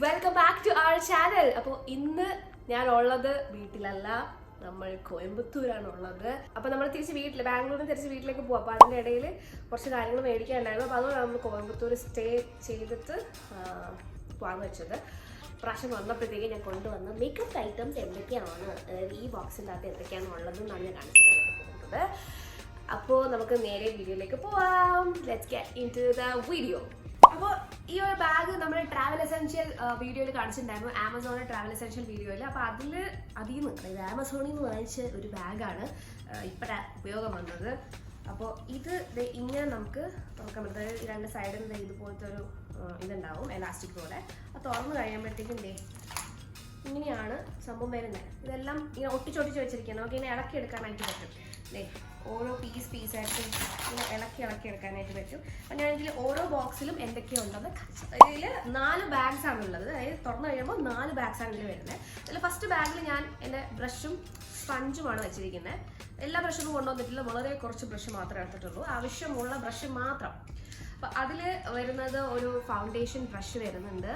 Welcome back to our channel. അപ്പോൾ ഇന്ന് ഞാൻ ഉള്ളത് വീട്ടിലല്ല, നമ്മൾ കോയമ്പത്തൂരാണ് ഉള്ളത്. അപ്പോൾ നമ്മൾ തിരിച്ച് വീട്ടിൽ ബാംഗ്ലൂരിൽ നിന്ന് തിരിച്ച് വീട്ടിലേക്ക് പോകാം. അപ്പോൾ അതിൻ്റെ ഇടയിൽ കുറച്ച് കാര്യങ്ങൾ മേടിക്കാനുണ്ടായിരുന്നു. അപ്പോൾ അതുകൊണ്ടാണ് നമ്മൾ കോയമ്പത്തൂർ സ്റ്റേ ചെയ്തിട്ട് പോകാൻ വെച്ചത്. പ്രാവശ്യം വന്നപ്പോഴത്തേക്ക് ഞാൻ കൊണ്ടുവന്ന മേക്കപ്പ് ഐറ്റംസ് എന്തൊക്കെയാണ്, ഈ ബോക്സിൻ്റെ അകത്ത് എന്തൊക്കെയാണ് ഉള്ളതെന്നാണ് ഞാൻ കാണിച്ചിട്ടാണ് പോകുന്നത്. അപ്പോൾ നമുക്ക് നേരെ വീഡിയോയിലേക്ക് പോവാം. Let's get into the video. അപ്പോൾ ഈ ഒരു ബാഗ് നമ്മുടെ ട്രാവൽ എസെൻഷ്യൽ വീഡിയോയിൽ കാണിച്ചിട്ടുണ്ടായിരുന്നു, ആമസോണിലെ ട്രാവൽ എസെൻഷ്യൽ വീഡിയോയിൽ. അപ്പോൾ അതിൽ നിന്ന് അതായത് ആമസോണിൽ നിന്ന് വാങ്ങിച്ച ഒരു ബാഗാണ് ഇപ്പോഴാണ് ഉപയോഗം വന്നത്. അപ്പോൾ ഇത് ഇങ്ങനെ നമുക്ക് തുറക്കാൻ പറ്റും. അതായത് രണ്ട് സൈഡിൽ നിന്ന് ഇതുപോലത്തെ ഒരു ഇതുണ്ടാവും, എലാസ്റ്റിക് പോലെ. അത് തുറന്ന് കഴിയുമ്പോഴത്തേക്കും ഇങ്ങനെയാണ് സംഭവം വരുന്നത്. ഇതെല്ലാം ഇങ്ങനെ ഒട്ടിച്ചൊട്ടിച്ച് വെച്ചിരിക്കുകയാണ്. നമുക്ക് ഇങ്ങനെ ഇളക്കി എടുക്കാനായിട്ട് പറ്റും. ഓരോ പീസായിട്ട് ഇങ്ങനെ ഇളക്കി എടുക്കാനായിട്ട് പറ്റും. അപ്പം ഞാൻ ഇതിൽ ഓരോ ബോക്സിലും എന്തൊക്കെയുണ്ടെന്ന് ഇതിൽ 4 ബാഗ്സ് ആണുള്ളത്. അതായത് തുറന്നു കഴിയുമ്പോൾ 4 ബാഗ്സ് ആണ് ഇതിൽ വരുന്നത്. അതിൽ ഫസ്റ്റ് ബാഗിൽ ഞാൻ എൻ്റെ ബ്രഷും സ്പഞ്ചുമാണ് വെച്ചിരിക്കുന്നത്. എല്ലാ ബ്രഷൊന്നും കൊണ്ടുവന്നിട്ടില്ല, വളരെ കുറച്ച് ബ്രഷ് മാത്രമേ എടുത്തിട്ടുള്ളൂ, ആവശ്യമുള്ള ബ്രഷ് മാത്രം. അപ്പം അതിൽ വരുന്നത് ഒരു ഫൗണ്ടേഷൻ ബ്രഷ് വരുന്നുണ്ട്.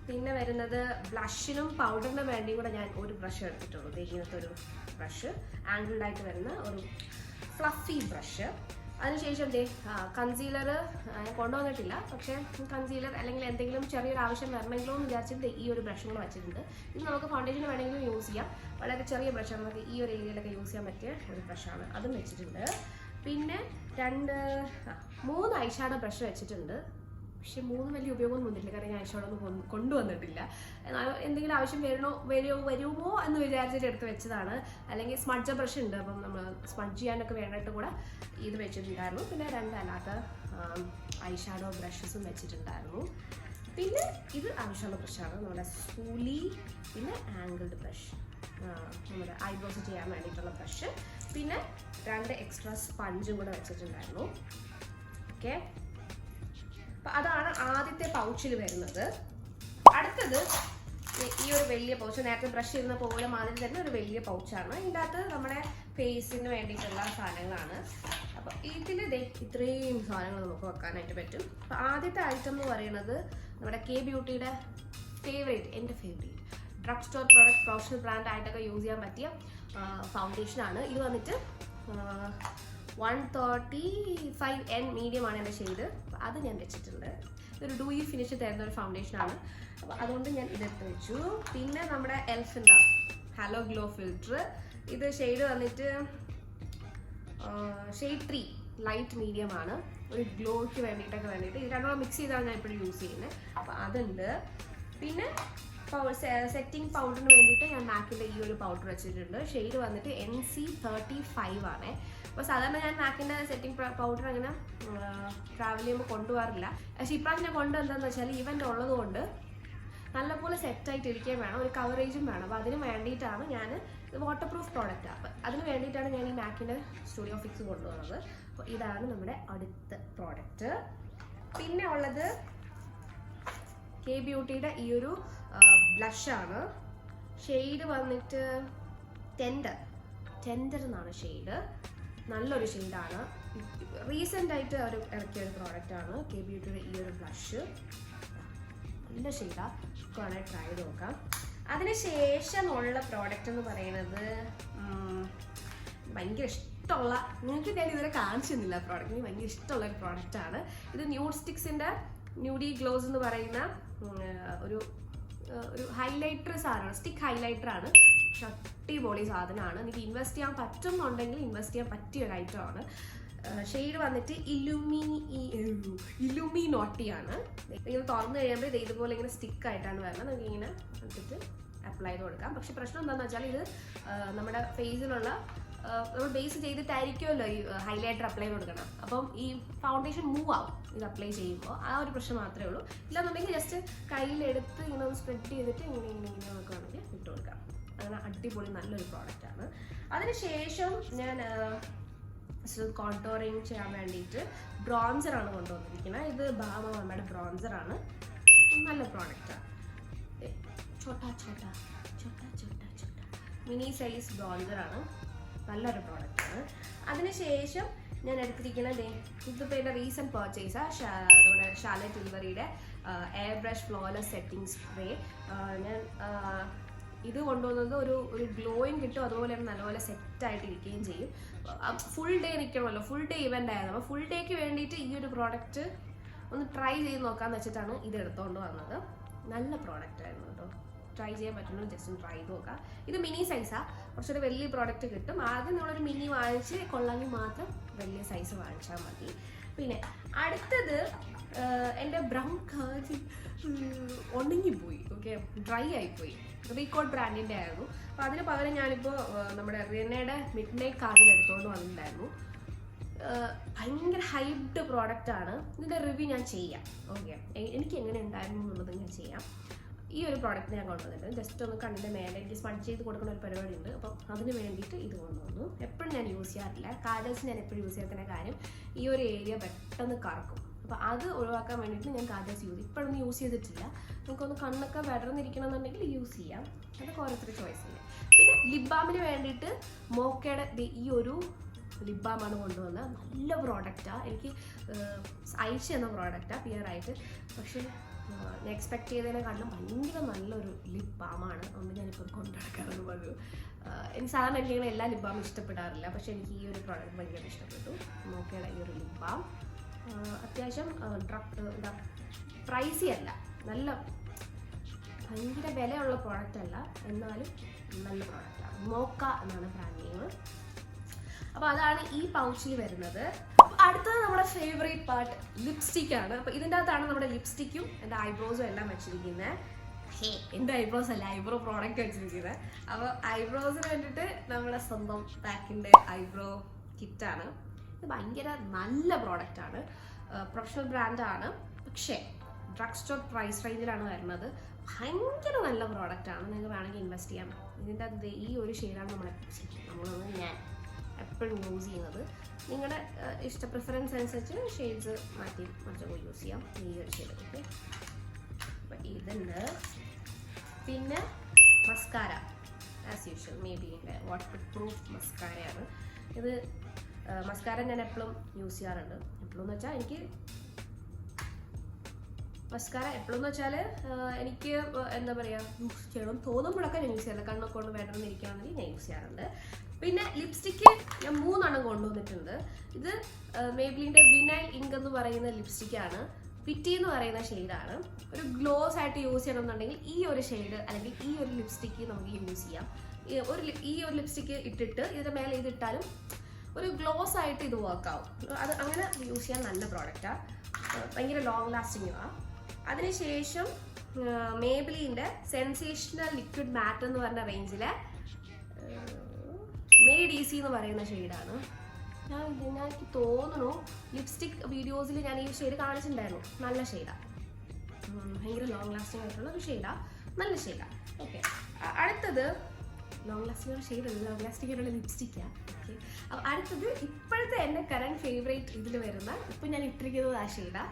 പിന്നെ വരുന്നത് ബ്ലഷിനും പൗഡറിനും വേണ്ടിയും കൂടെ ഞാൻ ഒരു ബ്രഷ് എടുത്തിട്ടുള്ളൂ. ഇങ്ങനത്തെ ഒരു ബ്രഷ്, ആംഗിൾഡായിട്ട് വരുന്ന ഒരു ഫ്ലഫി ബ്രഷ്. അതിനുശേഷം കൺസീലർ ഞാൻ കൊണ്ടുവന്നിട്ടില്ല, പക്ഷേ കൺസീലർ അല്ലെങ്കിൽ എന്തെങ്കിലും ചെറിയൊരു ആവശ്യം വരണമെങ്കിലോ എന്ന് വിചാരിച്ചിട്ട് ഈ ഒരു ബ്രഷും കൂടെ വെച്ചിട്ടുണ്ട്. ഇത് നമുക്ക് ഫൗണ്ടേഷൻ വേണമെങ്കിലും യൂസ് ചെയ്യാം. വളരെ ചെറിയ ബ്രഷാണ്, നമുക്ക് ഈ ഒരു ഏരിയയിലൊക്കെ യൂസ് ചെയ്യാൻ പറ്റിയ ഒരു ബ്രഷാണ്, അതും വെച്ചിട്ടുണ്ട്. പിന്നെ 3 ഐഷാഡോ ബ്രഷ് വെച്ചിട്ടുണ്ട്. പക്ഷെ 3 വലിയ ഉപയോഗമൊന്നും വന്നിട്ടില്ല, കാരണം ഞാൻ ഐഷാഡോ ഒന്നും കൊണ്ടുവന്നിട്ടില്ല. എന്നാലും എന്തെങ്കിലും ആവശ്യം വരുമോ എന്ന് വിചാരിച്ചിട്ട് എടുത്ത് വെച്ചതാണ്. അല്ലെങ്കിൽ സ്മഡ്ജ ബ്രഷ് ഉണ്ട്, അപ്പം നമ്മൾ സ്മഡ്ജ് ചെയ്യാനൊക്കെ വേണ്ടിയിട്ട് കൂടെ ഇത് വെച്ചിട്ടുണ്ടായിരുന്നു. പിന്നെ 2 അല്ലാത്ത ഐഷാഡോ ബ്രഷസും വെച്ചിട്ടുണ്ടായിരുന്നു. പിന്നെ ഇത് ആവശ്യമുള്ള ബ്രഷാണ്, നമ്മുടെ സ്പൂലി. പിന്നെ ആംഗിൾഡ് ബ്രഷ്, നമ്മുടെ ഐബ്രോസ് ചെയ്യാൻ വേണ്ടിയിട്ടുള്ള ബ്രഷ്. പിന്നെ 2 എക്സ്ട്രാ സ്പഞ്ചും കൂടെ വെച്ചിട്ടുണ്ടായിരുന്നു. ഓക്കെ, അപ്പം അതാണ് ആദ്യത്തെ പൗച്ചിൽ വരുന്നത്. അടുത്തത് ഈ ഒരു വലിയ പൗച്ച്, നേരത്തെ ബ്രഷ് ചെയ്യുന്ന പോലെ മാതിരി തന്നെ ഒരു വലിയ പൗച്ചാണ്. ഇതിൻ്റെ അകത്ത് നമ്മുടെ ഫേസിന് വേണ്ടിയിട്ടുള്ള സാധനങ്ങളാണ്. അപ്പം ഇതിൽ ഇത്രയും സാധനങ്ങൾ നമുക്ക് വെക്കാനായിട്ട് പറ്റും. അപ്പം ആദ്യത്തെ ഐറ്റം എന്ന് പറയുന്നത് നമ്മുടെ കെ ബ്യൂട്ടിയുടെ എൻ്റെ favourite drug store product, professional brand ആയിട്ടൊക്കെ യൂസ് ചെയ്യാൻ പറ്റിയ ഫൗണ്ടേഷനാണ്. ഇത് വന്നിട്ട് 135N മീഡിയമാണ് എൻ്റെ ഷെയ്ഡ്. അത് ഞാൻ വെച്ചിട്ടുണ്ട്. ഇതൊരു ഡൂയി ഫിനിഷ് തരുന്ന ഒരു ഫൗണ്ടേഷനാണ്, അപ്പോൾ അതുകൊണ്ട് ഞാൻ ഇതെടുത്ത് വെച്ചു. പിന്നെ നമ്മുടെ എൽഫിൻ്റെ ഹലോ ഗ്ലോ ഫിൽറ്റർ, ഇത് ഷെയ്ഡ് വന്നിട്ട് ഷെയ്ഡ് 3 ലൈറ്റ് മീഡിയമാണ്. ഒരു ഗ്ലോയ്ക്ക് വേണ്ടിയിട്ട് ഇത് രണ്ടും മിക്സ് ചെയ്താണ് ഞാൻ ഇപ്പോഴും യൂസ് ചെയ്യുന്നത്. അപ്പോൾ അതുണ്ട്. പിന്നെ സെറ്റിംഗ് പൗഡറിന് വേണ്ടിയിട്ട് ഞാൻ മാക്കിൻ്റെ ഈ ഒരു പൗഡർ വെച്ചിട്ടുണ്ട്. ഷെയ്ഡ് വന്നിട്ട് NC35 ആണ്. അപ്പോൾ സാധാരണ ഞാൻ മാക്കിൻ്റെ സെറ്റിംഗ് പൗഡർ അങ്ങനെ ട്രാവൽ ചെയ്യുമ്പോൾ കൊണ്ടുപോകാറില്ല. പക്ഷേ ഇപ്രാവശ്യം ഞാൻ കൊണ്ടുവന്നതെന്ന് വെച്ചാൽ ഇവൻ്റ് ഉള്ളതുകൊണ്ട് നല്ലപോലെ സെറ്റായിട്ട് ഇരിക്കുകയും വേണം, ഒരു കവറേജും വേണം. അപ്പോൾ അതിന് വേണ്ടിയിട്ടാണ് ഞാൻ, ഇത് വാട്ടർ പ്രൂഫ് പ്രോഡക്റ്റാണ്, അപ്പോൾ അതിന് വേണ്ടിയിട്ടാണ് ഞാൻ ഈ മാക്കിൻ്റെ സ്റ്റുഡിയോ ഫിക്സ് കൊണ്ടുവന്നത്. അപ്പോൾ ഇതാണ് നമ്മുടെ അടുത്ത പ്രോഡക്റ്റ്. പിന്നെ ഉള്ളത് കെ ബ്യൂട്ടിയുടെ ഈ ഒരു ബ്ലഷാണ്. ഷെയ്ഡ് വന്നിട്ട് ടെൻഡർ എന്നാണ് ഷെയ്ഡ്. നല്ലൊരു ഷെയ്ഡാണ്. റീസെൻ്റ് ആയിട്ട് അവർ ഇറക്കിയ ഒരു പ്രോഡക്റ്റാണ് കെ ബ്യൂട്ടിയുടെ ഈ ഒരു ബ്ലഷ്. നല്ല ഷെയ്ഡാണ്, വേണമെങ്കിൽ ട്രൈ ചെയ്ത് നോക്കാം. അതിനുശേഷമുള്ള പ്രോഡക്റ്റ് എന്ന് പറയുന്നത് ഭയങ്കര ഇഷ്ടമുള്ള, നിങ്ങൾക്ക് ഞാൻ ഇതുവരെ കാണിച്ചിരുന്നില്ല പ്രോഡക്റ്റ്, എനിക്ക് ഭയങ്കര ഇഷ്ടമുള്ള ഒരു പ്രോഡക്റ്റാണ്. ഇത് ന്യൂഡ് സ്റ്റിക്സിൻ്റെ ന്യൂഡി ഗ്ലോസ് എന്ന് പറയുന്ന ഒരു ഹൈലൈറ്റർ സാധനമാണ്, സ്റ്റിക്ക് ഹൈലൈറ്ററാണ്. പക്ഷെ അടിപൊളി സാധനമാണ്. എനിക്ക് ഇൻവെസ്റ്റ് ചെയ്യാൻ പറ്റുന്നുണ്ടെങ്കിൽ ഇൻവെസ്റ്റ് ചെയ്യാൻ പറ്റിയ ഒരു ഐറ്റമാണ്. ഷെയ്ഡ് വന്നിട്ട് ഇലുമിനോട്ടിയാണ്. ഇങ്ങനെ തുറന്നു കഴിയുമ്പോൾ ഇത് ഇതുപോലെ ഇങ്ങനെ സ്റ്റിക്കായിട്ടാണ് വരുന്നത്. നമുക്ക് ഇങ്ങനെ എടുത്തിട്ട് അപ്ലൈ ചെയ്ത് കൊടുക്കാം. പക്ഷെ പ്രശ്നം എന്താണെന്ന് വെച്ചാൽ ഇത് നമ്മുടെ ഫേസിലുള്ള നമ്മൾ ബേസ് ചെയ്തിട്ടായിരിക്കുമല്ലോ ഈ ഹൈലൈറ്റർ അപ്ലൈ കൊടുക്കണം. അപ്പം ഈ ഫൗണ്ടേഷൻ മൂവ് ആവും ഇത് അപ്ലൈ ചെയ്യുമ്പോൾ, ആ ഒരു പ്രശ്നം മാത്രമേ ഉള്ളൂ. ഇല്ലാന്നുണ്ടെങ്കിൽ ജസ്റ്റ് കയ്യിലെടുത്ത് ഇങ്ങനെ ഒന്ന് സ്പ്രെഡ് ചെയ്തിട്ട് ഇങ്ങനെ നമുക്ക് വേണമെങ്കിൽ ഇട്ട് കൊടുക്കാം. അങ്ങനെ അടിപൊളി നല്ലൊരു പ്രോഡക്റ്റാണ്. അതിനുശേഷം ഞാൻ കോണ്ടോറിങ് ചെയ്യാൻ വേണ്ടിയിട്ട് ബ്രോൺസറാണ് കൊണ്ടുവന്നിരിക്കുന്നത്. ഇത് ബാമ മമ്മയുടെ ബ്രോൺസറാണ്, നല്ല പ്രോഡക്റ്റാണ്. ചോട്ടാ മിനി സൈസ് ബ്രോൺസറാണ്, നല്ലൊരു പ്രോഡക്റ്റാണ്. അതിനുശേഷം ഞാൻ എടുത്തിരിക്കുന്നത് ഇതിപ്പോൾ എൻ്റെ റീസെൻറ്റ് പർച്ചേസാണ്, നമ്മുടെ ഷാർലറ്റ് ടിൽബറിയുടെ airbrush flawless setting spray. ഞാൻ ഇത് കൊണ്ടുവന്നത് ഒരു ഗ്ലോയിങ് കിട്ടും, അതുപോലെ തന്നെ നല്ലപോലെ സെറ്റായിട്ട് ഇരിക്കുകയും ചെയ്യും. ഫുൾ ഡേ നിൽക്കണമല്ലോ, ഫുൾ ഡേ ഇവൻ്റ് ആയിരുന്നു. അപ്പോൾ ഫുൾ ഡേക്ക് വേണ്ടിയിട്ട് ഈ ഒരു പ്രോഡക്റ്റ് ഒന്ന് ട്രൈ ചെയ്ത് നോക്കാമെന്ന് വെച്ചിട്ടാണ് ഇത് എടുത്തുകൊണ്ട് വന്നത്. നല്ല പ്രോഡക്റ്റ് ആയിരുന്നു കേട്ടോ, ട്രൈ ചെയ്യാൻ പറ്റുന്നത് ജസ്റ്റ് ഒന്ന് ട്രൈ ചെയ്ത് നോക്കാം. ഇത് മിനി സൈസാണ്, കുറച്ചൊരു വലിയ പ്രോഡക്റ്റ് കിട്ടും. ആദ്യം നിങ്ങളൊരു മിനി വാങ്ങിച്ച് കൊള്ളാമെങ്കിൽ മാത്രം വലിയ സൈസ് വാങ്ങിച്ചാൽ മതി. പിന്നെ അടുത്തത് എൻ്റെ ബ്രൗൺ കാജി ഉണങ്ങിപ്പോയി, ഓക്കെ, ഡ്രൈ ആയിപ്പോയി. റീകോഡ് ബ്രാൻഡിൻ്റെ ആയിരുന്നു. അപ്പോൾ അതിന് പകരം ഞാനിപ്പോൾ നമ്മുടെ റിയനയുടെ മിഡ് നൈറ്റ് കാജൽ എടുത്തുകൊണ്ട് വന്നിട്ടുണ്ടായിരുന്നു. ഭയങ്കര ഹൈപ്ഡ് പ്രോഡക്റ്റാണ്. ഇതിൻ്റെ റിവ്യൂ ഞാൻ ചെയ്യാം, ഓക്കെ, എനിക്ക് എങ്ങനെ ഉണ്ടായിരുന്നു എന്നുള്ളത് ഞാൻ ചെയ്യാം. ഈ ഒരു പ്രോഡക്റ്റ് ഞാൻ കൊണ്ടുവന്നിട്ടുണ്ട്. ജസ്റ്റ് ഒന്ന് കണ്ണിൻ്റെ മേലെ എനിക്ക് സ്പഡ് ചെയ്ത് കൊടുക്കുന്ന ഒരു പരിപാടി ഉണ്ട്. അപ്പം അതിന് വേണ്ടിയിട്ട് ഇത് കൊണ്ടുവന്നു. എപ്പോഴും ഞാൻ യൂസ് ചെയ്യാറില്ല കാജൽസ്, ഞാൻ എപ്പോഴും യൂസ് ചെയ്യാത്ത കാര്യം ഈ ഒരു ഏരിയ പെട്ടെന്ന് കറക്കും. അപ്പോൾ അത് ഒഴിവാക്കാൻ വേണ്ടിയിട്ട് ഞാൻ കാജൽസ് ഇപ്പോഴൊന്നും യൂസ് ചെയ്തിട്ടില്ല. നമുക്കൊന്ന് കണ്ണൊക്കെ വിടർന്നിരിക്കണമെന്നുണ്ടെങ്കിൽ യൂസ് ചെയ്യാം, അതൊക്കെ ഓരോരുത്തർ ചോയ്സ് ചെയ്യാം. പിന്നെ ലിപ് ബാമിന് വേണ്ടിയിട്ട് മോക്കയുടെ ഈ ഒരു ലിപ് ബാമാണ് കൊണ്ടുവന്നത്. നല്ല പ്രോഡക്റ്റാണ്, എനിക്ക് അയച്ചു തന്ന പ്രോഡക്റ്റാണ് പിയറായിട്ട്. പക്ഷേ ഞാൻ എക്സ്പെക്ട് ചെയ്തതിനെക്കാട്ടിലും ഭയങ്കര നല്ലൊരു ലിപ് ബാമാണ്. അതുകൊണ്ട് ഞാനിപ്പോൾ കൊണ്ടുനടക്കാറെന്ന് പറഞ്ഞു. എനിക്ക് സാധാരണ എനിക്കിങ്ങനെ എല്ലാ ലിപ് ബാമും ഇഷ്ടപ്പെടാറില്ല, പക്ഷേ എനിക്ക് ഈ ഒരു പ്രോഡക്റ്റ് ഭയങ്കര ഇഷ്ടപ്പെട്ടു. നോക്കിയാൽ ഈ ഒരു ലിപ് ബാം അത്യാവശ്യം പ്രൈസി അല്ല, നല്ല ഭയങ്കര വിലയുള്ള പ്രോഡക്റ്റ് അല്ല, എന്നാലും നല്ല പ്രോഡക്റ്റാണ്. മോക്ക എന്നാണ് ബ്രാൻഡ് നെയിം. അപ്പോൾ അതാണ് ഈ പൗച്ചിൽ വരുന്നത്. അടുത്തത് നമ്മുടെ ഫേവറേറ്റ് പാർട്ട് ലിപ്സ്റ്റിക് ആണ്. അപ്പോൾ ഇതിൻ്റെ അകത്താണ് നമ്മുടെ ലിപ്സ്റ്റിക്കും എൻ്റെ ഐബ്രോസും എല്ലാം വെച്ചിരിക്കുന്നത്. എൻ്റെ ഐബ്രോസ് അല്ല, ഐബ്രോ പ്രോഡക്റ്റ് വെച്ചിരിക്കുന്നത്. അപ്പോൾ ഐബ്രോസിന് വേണ്ടിയിട്ട് നമ്മുടെ സ്വന്തം പാക്കിൻ്റെ ഐബ്രോ കിറ്റാണ്. ഇത് ഭയങ്കര നല്ല പ്രോഡക്റ്റാണ്, പ്രൊഫഷണൽ ബ്രാൻഡാണ്. പക്ഷേ ഡ്രഗ് സ്റ്റോർ പ്രൈസ് റേഞ്ചിലാണ് വരുന്നത്. ഭയങ്കര നല്ല പ്രോഡക്റ്റാണ്, നിങ്ങൾക്ക് വേണമെങ്കിൽ ഇൻവെസ്റ്റ് ചെയ്യാം. ഇതിൻ്റെ അത് ഈ ഒരു ഷെയ്ഡാണ് ഞാൻ എപ്പോഴും യൂസ് ചെയ്യുന്നത്. നിങ്ങളുടെ പ്രിഫറൻസ് അനുസരിച്ച് ഷെയ്ഡ്സ് മാറ്റി യൂസ് ചെയ്യാം. ഈ ഒരു ഷെയ്ഡ്, ഓക്കെ. അപ്പം ഇതുണ്ട്. പിന്നെ മസ്കാര ആസ് യൂഷ്വൽ മേബിൻ്റെ വാട്ടർ പ്രൂഫ് മസ്കാരയാണ് ഇത്. മസ്കാര ഞാൻ എപ്പോഴും യൂസ് ചെയ്യാറുണ്ട്. എപ്പോഴും എന്ന് വെച്ചാൽ എനിക്ക് മസ്കാര എപ്പോഴെന്ന് വെച്ചാൽ എനിക്ക് എന്താ പറയുക, യൂസ് ചെയ്യണം തോന്നുമ്പോഴൊക്കെ ഞാൻ യൂസ് ചെയ്യാറുണ്ട്. കണ്ണൊക്കെ കൊണ്ട് വേണമെന്നിരിക്കുകയാണെങ്കിൽ ഞാൻ യൂസ് ചെയ്യാറുണ്ട്. പിന്നെ ലിപ്സ്റ്റിക്ക് ഞാൻ 3 കൊണ്ടുവന്നിട്ടുണ്ട്. ഇത് മേബ്ലിൻ്റെ വിനൈൽ ഇങ്ക് എന്ന് പറയുന്ന ലിപ്സ്റ്റിക്കാണ്. പിറ്റി എന്ന് പറയുന്ന ഷെയ്ഡാണ്. ഒരു ഗ്ലോസ് ആയിട്ട് യൂസ് ചെയ്യണമെന്നുണ്ടെങ്കിൽ ഈ ഒരു ഷെയ്ഡ് അല്ലെങ്കിൽ ഈ ഒരു ലിപ്സ്റ്റിക്ക് നമുക്ക് യൂസ് ചെയ്യാം. ഈ ഒരു ലിപ്സ്റ്റിക്ക് ഇട്ടിട്ട് ഇതിൻ്റെ മേലെ ഇതിട്ടാലും ഒരു ഗ്ലോസ് ആയിട്ട് ഇത് വർക്കാവും. അത് അങ്ങനെ യൂസ് ചെയ്യാൻ നല്ല പ്രോഡക്റ്റാണ്, ഭയങ്കര ലോങ് ലാസ്റ്റിങ്ങുമാണ്. അതിനുശേഷം മേബ്ലിൻ്റെ സെൻസേഷണൽ ലിക്വിഡ് മാറ്റ് എന്ന് പറഞ്ഞ റേഞ്ചിലെ മെയ്ഡ് ഈസി എന്ന് പറയുന്ന ഷെയ്ഡാണ്. എനിക്ക് തോന്നുന്നു ലിപ്സ്റ്റിക് വീഡിയോസിൽ ഞാൻ ഈ ഷെയ്ഡ് കാണിച്ചിട്ടുണ്ടായിരുന്നു. നല്ല ഷെയ്ഡാണ്, ഭയങ്കര ലോങ് ലാസ്റ്റിംഗ് ആയിട്ടുള്ള ഒരു ഷെയ്ഡാണ്, നല്ല ഷെയ്ഡാണ്. ഓക്കെ, അടുത്തത് long lasting shade long lasting ആയിട്ടുള്ള ലിപ്സ്റ്റിക്കാണ്. ഓക്കെ, അപ്പോൾ അടുത്തത് ഇപ്പോഴത്തെ എൻ്റെ കറണ്ട് ഫേവറേറ്റ് ഇതിൽ വരുന്ന ഇപ്പം ഞാൻ ഇട്ടിരിക്കുന്നത് ആ ഷെയ്ഡാണ്,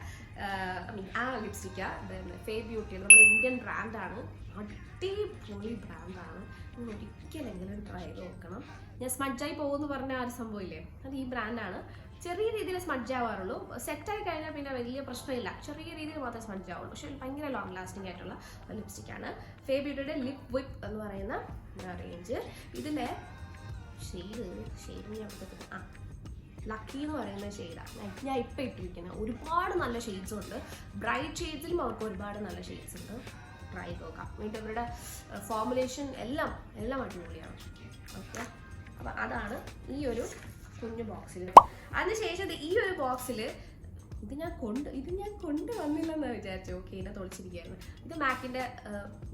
ആ ലിപ്സ്റ്റിക്കാണ്. ഫേ ബ്യൂട്ടിയാണ്, നമ്മുടെ ഇന്ത്യൻ ബ്രാൻഡാണ്, അടിപൊളി ബ്രാൻഡാണ്. നിങ്ങൾ ഒരിക്കലെങ്കിലും ട്രൈ ചെയ്ത് നോക്കണം. ഞാൻ സ്മഡ്ജായി പോകുമെന്ന് പറഞ്ഞ ആ ഒരു സംഭവമില്ലേ, അത് ഈ ബ്രാൻഡാണ്. ചെറിയ രീതിയിൽ സ്മഡ്ജ് ആവാറുള്ളൂ, സെറ്റായി കഴിഞ്ഞാൽ പിന്നെ വലിയ പ്രശ്നമില്ല, ചെറിയ രീതിയിൽ മാത്രമേ സ്മഡ്ജ് ആവുള്ളൂ. പക്ഷേ ഭയങ്കര ലോങ് ലാസ്റ്റിംഗ് ആയിട്ടുള്ള ലിപ്സ്റ്റിക്കാണ്. ഫേ ബ്യൂട്ടിയുടെ ലിപ് വിപ്പ് എന്ന് പറയുന്ന റേഞ്ച്. ഇതിൻ്റെ ഷെയ്ഡ് ഞാൻ ലക്കി എന്ന് പറയുന്ന ഷെയ്ഡാണ് ഞാൻ ഇപ്പം ഇട്ടിരിക്കുന്നത്. ഒരുപാട് നല്ല ഷെയ്ഡ്സും ഉണ്ട്, ബ്രൈറ്റ് ഷെയ്ഡ്സിലും അവർക്ക് ഒരുപാട് നല്ല ഷെയ്ഡ്സ് ഉണ്ട്. ട്രൈ ചെയ്ത് നോക്കാം. എന്നിട്ട് ഇവരുടെ ഫോർമുലേഷൻ എല്ലാം അടിപൊളിയാണ്. ഓക്കെ, അപ്പം അതാണ് ഈ ഒരു കുഞ്ഞു ബോക്സിൽ. അതിനുശേഷം ഈ ഒരു ബോക്സിൽ ഇത് ഞാൻ കൊണ്ടുവന്നില്ലെന്ന് വിചാരിച്ചു. ഓക്കെ, ഇതിനെ തൊളിച്ചിരിക്കുകയായിരുന്നു. ഇത് മാക്കിൻ്റെ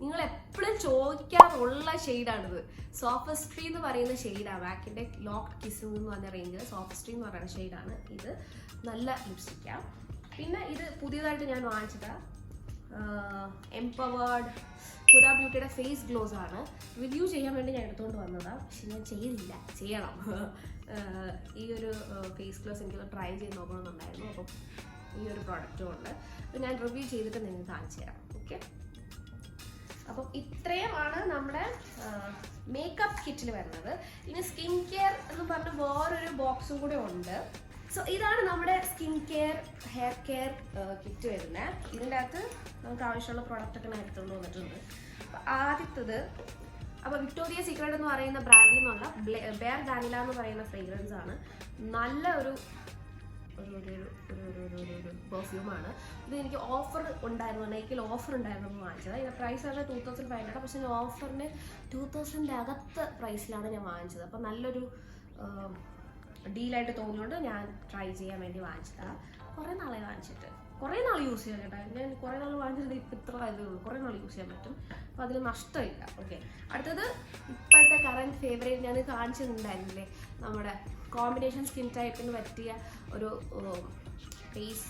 നിങ്ങൾ എപ്പോഴും ചോദിക്കാറുള്ള ഷെയ്ഡാണിത്. സോഫസ്ട്രി എന്ന് പറയുന്ന ഷെയ്ഡാണ്. മാക്കിൻ്റെ ലോക്ക്ഡ് കിസ് എന്ന് പറഞ്ഞ റേഞ്ചിൽ സോഫസ്ട്രി എന്ന് പറയുന്ന ഷെയ്ഡാണ് ഇത്. നല്ല ലിപ്സ്റ്റിക്കാണ്. പിന്നെ ഇത് പുതിയതായിട്ട് ഞാൻ വാങ്ങിച്ചതാണ് എംപവേർഡ് ഹുദ ബ്യൂട്ടിയുടെ ഫേസ് ഗ്ലോസ് ആണ്. റിവ്യൂ ചെയ്യാൻ വേണ്ടി ഞാൻ എടുത്തുകൊണ്ട് വന്നതാണ്, പക്ഷെ ഞാൻ ചെയ്തില്ല, ചെയ്യണം. ഈ ഒരു ഫേസ് ഗ്ലോസ് എനിക്ക് ട്രൈ ചെയ്ത് നോക്കണമെന്നുണ്ടായിരുന്നു. അപ്പം ഈ ഒരു പ്രോഡക്റ്റും ഉണ്ട്. അപ്പോൾ ഞാൻ റിവ്യൂ ചെയ്തിട്ട് നിങ്ങൾക്ക് കാണിച്ചു തരാം. ഓക്കെ, അപ്പം ഇത്രയുമാണ് നമ്മുടെ മേക്കപ്പ് കിറ്റിൽ വരുന്നത്. ഇനി സ്കിൻ കെയർ എന്ന് പറഞ്ഞ് വേറൊരു ബോക്സും കൂടെ ഉണ്ട്. സോ ഇതാണ് നമ്മുടെ skin care hair care kit വരുന്നത്. ഇതിൻ്റെ അകത്ത് നമുക്ക് ആവശ്യമുള്ള പ്രോഡക്റ്റൊക്കെ ഞാൻ എടുത്തുകൊണ്ട് വന്നിട്ടുണ്ട്. അപ്പോൾ ആദ്യത്തത്, അപ്പോൾ വിക്ടോറിയ സീക്രട്ട് എന്ന് പറയുന്ന ബ്രാൻഡിൽ നിന്നുള്ള ബെയർ വാനില എന്ന് പറയുന്ന ഫ്രേഗ്രൻസ് ആണ്. നല്ല ഒരു പെർഫ്യൂമാണ്. ഇത് എനിക്ക് ഓഫർ ഉണ്ടായിരുന്നു, നൈക്കിൽ ഓഫർ ഉണ്ടായിരുന്നു വാങ്ങിച്ചത്. ഇതിൻ്റെ പ്രൈസ് പറഞ്ഞാൽ 2500, പക്ഷേ ഞാൻ ഓഫറിന് 2000 അകത്ത് പ്രൈസിലാണ് ഞാൻ വാങ്ങിച്ചത്. അപ്പോൾ നല്ലൊരു ഡീലായിട്ട് തോന്നിയോണ്ട് ഞാൻ ട്രൈ ചെയ്യാൻ വേണ്ടി വാങ്ങിച്ചതാണ്. കുറേ നാളെ വാങ്ങിച്ചിട്ട്, കുറേ നാൾ യൂസ് ചെയ്യാൻ കേട്ടോ. ഞാൻ കുറേ നാൾ വാങ്ങിച്ചിട്ട് ഇപ്പം ഇത്ര ഇതേ ഉള്ളൂ. കുറേ നാൾ യൂസ് ചെയ്യാൻ പറ്റും. അപ്പോൾ അതിൽ നഷ്ടമില്ല. ഓക്കെ, അടുത്തത് ഇപ്പോഴത്തെ കറൻറ്റ് ഫേവറേറ്റ് ഞാൻ കാണിച്ചിട്ടുണ്ടായിരുന്നില്ലേ, നമ്മുടെ കോമ്പിനേഷൻ സ്കിൻ ടൈപ്പിന് പറ്റിയ ഒരു ഫേസ്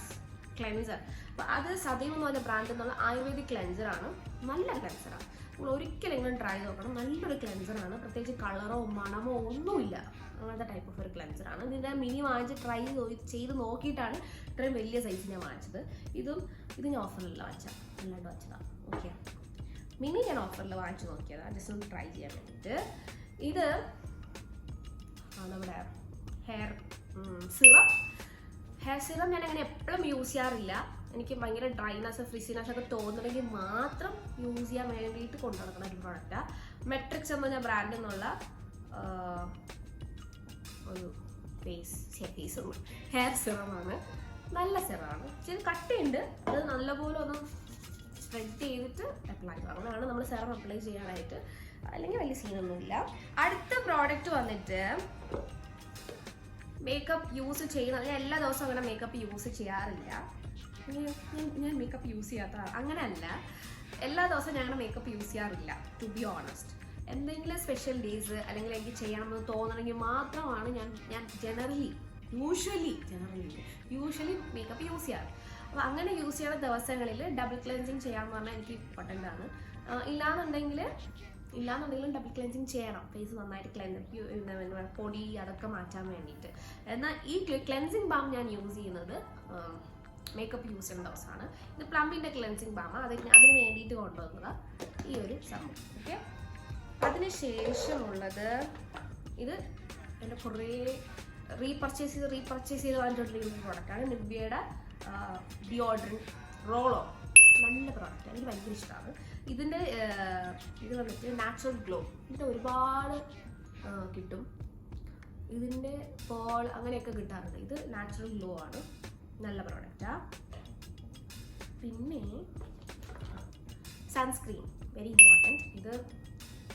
ക്ലെൻസർ. അപ്പോൾ അത് സദൈവ് എന്ന് പറഞ്ഞ ബ്രാൻഡിൽ നിന്നുള്ള ആയുർവേദിക് ക്ലെൻസറാണ്. നല്ല ക്ലെൻസറാണ്. നിങ്ങൾ ഒരിക്കലും ഇങ്ങനെ ട്രൈ നോക്കണം. നല്ലൊരു ക്ലെൻസറാണ്. പ്രത്യേകിച്ച് കളറോ മണമോ ഒന്നുമില്ല. അങ്ങനത്തെ ടൈപ്പ് ഓഫ് ഒരു ക്ലെൻസറാണ്. ഇതിൻ്റെ മിനി വാങ്ങിച്ച് ട്രൈ ചെയ്ത് നോക്കിയിട്ടാണ് ഇത്രയും വലിയ സൈസ് ഞാൻ വാങ്ങിച്ചത്. ഇത് ഞാൻ ഓഫറിലല്ല വാങ്ങിച്ചത്, അല്ലാണ്ട് വാങ്ങിച്ചതാണ്. ഓക്കെ, മിനി ഞാൻ ഓഫറിൽ വാങ്ങിച്ച് നോക്കിയതാണ്, ജസ്റ്റ് ഒന്ന് ട്രൈ ചെയ്യാൻ വേണ്ടിയിട്ട്. ഇത് നമ്മുടെ ഹെയർ സിറം ഞാൻ അങ്ങനെ എപ്പോഴും യൂസ് ചെയ്യാറില്ല. എനിക്ക് ഭയങ്കര ഡ്രൈനെസ് ഫ്രിസിനെസ് ഒക്കെ തോന്നണമെങ്കിൽ മാത്രം യൂസ് ചെയ്യാൻ വേണ്ടിയിട്ട് കൊണ്ടു നടക്കുന്ന ഒരു പ്രോഡക്റ്റാണ്. മെട്രിക്സ് എന്ന് പറഞ്ഞ ബ്രാൻഡിൽ നിന്നുള്ള ഒരു ഹെയർ സിറമാണ്. നല്ല സിറമാണ്. ഇച്ചിരി കട്ടിയുണ്ട്. അത് നല്ലപോലെ ഒന്ന് സ്പ്രെഡ് ചെയ്തിട്ട് അപ്ലൈ ചെയ്യും. അങ്ങനെയാണ് നമ്മൾ സിറം അപ്ലൈ ചെയ്യാനായിട്ട്. അല്ലെങ്കിൽ വലിയ സീനൊന്നുമില്ല. അടുത്ത പ്രോഡക്റ്റ് വന്നിട്ട് മേക്കപ്പ് യൂസ് ചെയ്യുന്നത്. ഞാൻ എല്ലാ ദിവസവും അങ്ങനെ മേക്കപ്പ് യൂസ് ചെയ്യാറില്ല. ഞാൻ മേക്കപ്പ് യൂസ് ചെയ്യാത്ത അങ്ങനെയല്ല. എല്ലാ ദിവസവും ഞങ്ങളുടെ മേക്കപ്പ് യൂസ് ചെയ്യാറില്ല, ടു ബി ഓണസ്റ്റ്. എന്തെങ്കിലും സ്പെഷ്യൽ ഡേയ്സ് അല്ലെങ്കിൽ എനിക്ക് ചെയ്യണമെന്ന് തോന്നണമെങ്കിൽ മാത്രമാണ് ഞാൻ യൂഷ്വലി മേക്കപ്പ് യൂസ് ചെയ്യാറ്. അപ്പോൾ അങ്ങനെ യൂസ് ചെയ്യുന്ന ദിവസങ്ങളിൽ ഡബിൾ ക്ലെൻസിങ് ചെയ്യാമെന്ന് പറഞ്ഞാൽ എനിക്ക് ഇമ്പോർട്ടൻ്റ് ആണ്. ഇല്ലാന്നുണ്ടെങ്കിലും ഡബിൾ ക്ലെൻസിങ് ചെയ്യണം. ഫേസ് നന്നായിട്ട് പൊടി അതൊക്കെ മാറ്റാൻ വേണ്ടിയിട്ട്. എന്നാൽ ഈ ക്ലെൻസിങ് ബാം ഞാൻ യൂസ് ചെയ്യുന്നത് മേക്കപ്പ് യൂസ് ചെയ്യുന്ന ദിവസമാണ്. ഇത് പ്ലംബിൻ്റെ ക്ലെൻസിങ് ബാം. അതിന് വേണ്ടിയിട്ട് കൊണ്ടുവന്നതാണ് ഈ ഒരു സംഭവം. ഓക്കെ, അതിനുശേഷമുള്ളത് ഇത് എൻ്റെ കുറേ റീപർച്ചേസ് ചെയ്ത് വാങ്ങിച്ചിട്ടുള്ള പ്രോഡക്റ്റാണ്. നിവ്യയുടെ ഡിയോഡ്രൻറ്റ് റോളോ. നല്ല പ്രോഡക്റ്റ്, എനിക്ക് ഭയങ്കര ഇഷ്ടമാണ്. ഇതിൻ്റെ ഇത് വന്നിട്ട് നാച്ചുറൽ ഗ്ലോ. ഇതിൻ്റെ ഒരുപാട് കിട്ടും. ഇതിൻ്റെ പോൾ അങ്ങനെയൊക്കെ കിട്ടാറുണ്ട്. ഇത് നാച്ചുറൽ ഗ്ലോ ആണ്. നല്ല പ്രോഡക്റ്റാണ്. പിന്നെ സൺസ്ക്രീൻ, വെരി ഇമ്പോർട്ടൻറ്റ്. ഇത്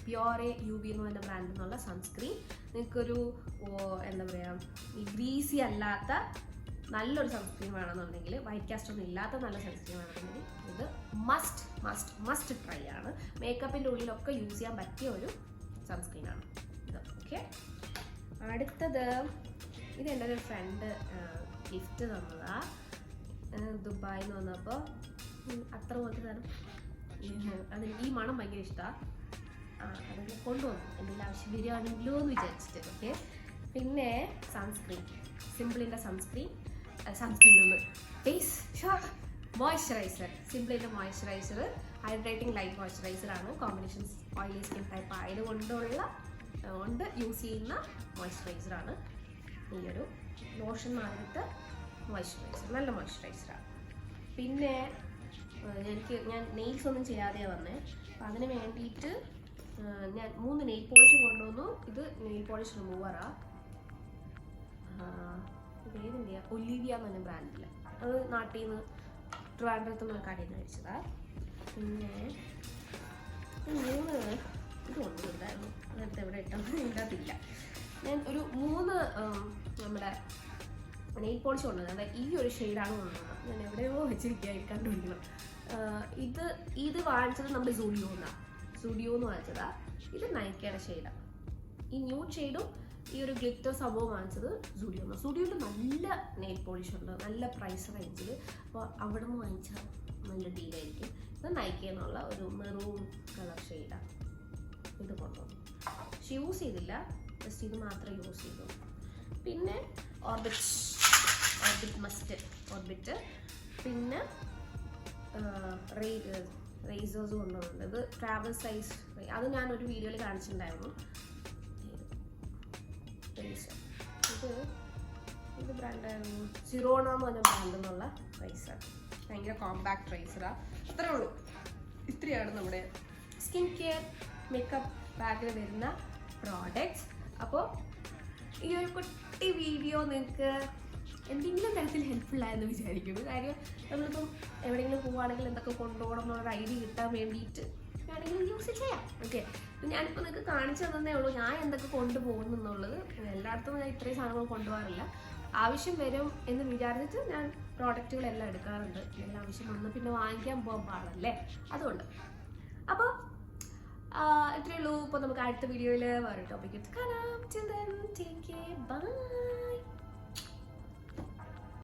പ്യോറെ UV എന്ന് പറയുന്ന ബ്രാൻഡിൽ നിന്നുള്ള സൺസ്ക്രീൻ. നിങ്ങൾക്കൊരു എന്താ പറയുക, ഈ ഗ്രീസി അല്ലാത്ത നല്ലൊരു സൺസ്ക്രീൻ വേണമെന്നുണ്ടെങ്കിൽ, വൈറ്റ് കാസ്റ്റ് ഒന്നും ഇല്ലാത്ത നല്ല സൺസ്ക്രീൻ വേണമെന്നുണ്ടെങ്കിൽ ഇത് മസ്റ്റ് ട്രൈ ആണ്. മേക്കപ്പിൻ്റെ ഉള്ളിലൊക്കെ യൂസ് ചെയ്യാൻ പറ്റിയ ഒരു സൺസ്ക്രീനാണ് ഇത്. ഓക്കെ, അടുത്തത് ഇത് എൻ്റെ ഒരു ഫ്രണ്ട് ഗിഫ്റ്റ് തന്നതാണ്. ദുബായിൽ നിന്ന് വന്നപ്പോൾ അത്ര പോലത്തെ തരം അതിന് ഈ മണം ഭയങ്കര ഇഷ്ടമാണ്. അതൊക്കെ കൊണ്ടുവന്നു എന്തെങ്കിലും ആവശ്യം വരികയാണെങ്കിലോ എന്ന് വിചാരിച്ചിട്ട്. ഓക്കെ, പിന്നെ സൺസ്ക്രീൻ, സിംപിളിൻ്റെ സൺസ്ക്രീൻ ഒന്ന് ഫേസ് മോയ്സ്ചറൈസർ. സിംപിളിൻ്റെ മോയ്സ്ചറൈസർ ഹൈഡ്രേറ്റിംഗ് ലൈറ്റ് മോയ്സ്ചറൈസറാണ്. കോമ്പിനേഷൻ ഓയിലി സ്കിൻ ടൈപ്പ് ആയതുകൊണ്ട് യൂസ് ചെയ്യുന്ന മോയ്സ്ചറൈസറാണ്. ഈ ഒരു ലോഷൻ മാറിയിട്ട് മോയ്സ്ചറൈസർ, നല്ല മോയ്സ്ചറൈസറാണ്. പിന്നെ ഞാൻ നെയിൽസ് ഒന്നും ചെയ്യാതെയാണ് വന്നത്. അപ്പം അതിന് വേണ്ടിയിട്ട് ഞാൻ 3 നെയിൽ പോളിഷ് കൊണ്ടുവന്നു. ഇത് നെയിൽ പോളിഷ് റിമൂവറാണ്. ഇത് ഏതിൻ്റെയാണ്? ഒലിവിയ എന്ന് പറഞ്ഞ ബ്രാൻഡിൽ. അത് നാട്ടിൽ നിന്ന് ട്രിവാൻഡ്രത്ത് നിന്ന് കടയിൽ നിന്ന് മേടിച്ചതാണ്. പിന്നെ 3 ഇത് കൊണ്ടുവരുന്നായിരുന്നു. നേരത്തെ എവിടെ ഇട്ടാൽ ഇതിനകത്തില്ല. ഞാൻ ഒരു 3 നമ്മുടെ നെയിൽ പോളിഷ് കൊണ്ടുവന്നത്. ഈ ഒരു ഷെയ്ഡാണ് കൊണ്ടുവന്നത്. ഞാൻ എവിടെയോ വെച്ചിരിക്കുകയായി കണ്ടുപിടിക്കണം. ഇത് വാങ്ങിച്ചത് നമ്മുടെ സ്റ്റുഡിയോ എന്ന് വാങ്ങിച്ചതാണ്. ഇത് നൈക്കയുടെ ഷെയ്ഡാണ്. ഈ ന്യൂഡ് ഷെയ്ഡും ഈ ഒരു ഗ്ലിറ്റർ സംഭവം വാങ്ങിച്ചത് സ്റ്റുഡിയോയിൽ നല്ല നെയിൽ പോളിഷ് ഉണ്ട്, നല്ല പ്രൈസ് റേഞ്ചിൽ. അപ്പോൾ അവിടെ നിന്ന് വാങ്ങിച്ചാൽ നല്ല ഡീലായിരിക്കും. ഇത് നൈക്കയെന്നുള്ള ഒരു മെറൂൺ കളർ ഷെയ്ഡാണ്. ഇത് കൊണ്ടുവന്നു. പക്ഷെ യൂസ് ചെയ്തില്ല, ജസ്റ്റ് ഇത് മാത്രമേ യൂസ് ചെയ്തു. പിന്നെ ഓർബിറ്റ് പിന്നെ റേസേഴ്സ് കൊണ്ടുവന്നത്. ഇത് ട്രാവൽ സൈസ്, അത് ഞാനൊരു വീഡിയോയിൽ കാണിച്ചിട്ടുണ്ടായിരുന്നു. ഇത് ഇത് ബ്രാൻഡായിരുന്നു സിറോണ എന്ന് പറഞ്ഞ ബ്രാൻഡ് എന്നുള്ള റൈസർ. ഭയങ്കര കോമ്പാക്ട് റൈസറാണ്. അത്രേ ഉള്ളൂ. ഇത്രയാണ് നമ്മുടെ സ്കിൻ കെയർ മേക്കപ്പ് ബാഗിൽ വരുന്ന പ്രോഡക്റ്റ്സ്. അപ്പോൾ ഈ ഒരു കുട്ടി വീഡിയോ നിങ്ങൾക്ക് എന്തെങ്കിലും തരത്തിൽ ഹെൽപ്ഫുൾ ആയെന്ന് വിചാരിക്കുന്നു. കാര്യം നമ്മളിപ്പം എവിടെയെങ്കിലും പോവുകയാണെങ്കിൽ എന്തൊക്കെ കൊണ്ടുപോകണം എന്നുള്ളൊരു ഐഡിയ കിട്ടാൻ വേണ്ടിയിട്ട് വേണമെങ്കിലും യൂസ് ചെയ്യാം. ഓക്കെ, ഞാനിപ്പോൾ നിങ്ങൾക്ക് കാണിച്ചു തന്നേ ഉള്ളൂ ഞാൻ എന്തൊക്കെ കൊണ്ടുപോകുന്നു എന്നുള്ളത്. എല്ലായിടത്തും ഞാൻ ഇത്രയും സാധനങ്ങൾ കൊണ്ടുപോകാറില്ല. ആവശ്യം വരും എന്ന് വിചാരിച്ചിട്ട് ഞാൻ പ്രോഡക്റ്റുകളെല്ലാം എടുക്കാറുണ്ട്. എല്ലാം ആവശ്യം വന്ന് പിന്നെ വാങ്ങിക്കാൻ പോകാൻ പാടല്ലേ, അതുകൊണ്ട്. അപ്പോൾ ഇത്രയേ ഉള്ളൂ. ഇപ്പോൾ നമുക്ക് അടുത്ത വീഡിയോയിൽ വേറെ ടോപ്പിക്ക് കാണാം. Till then, take care. Bye.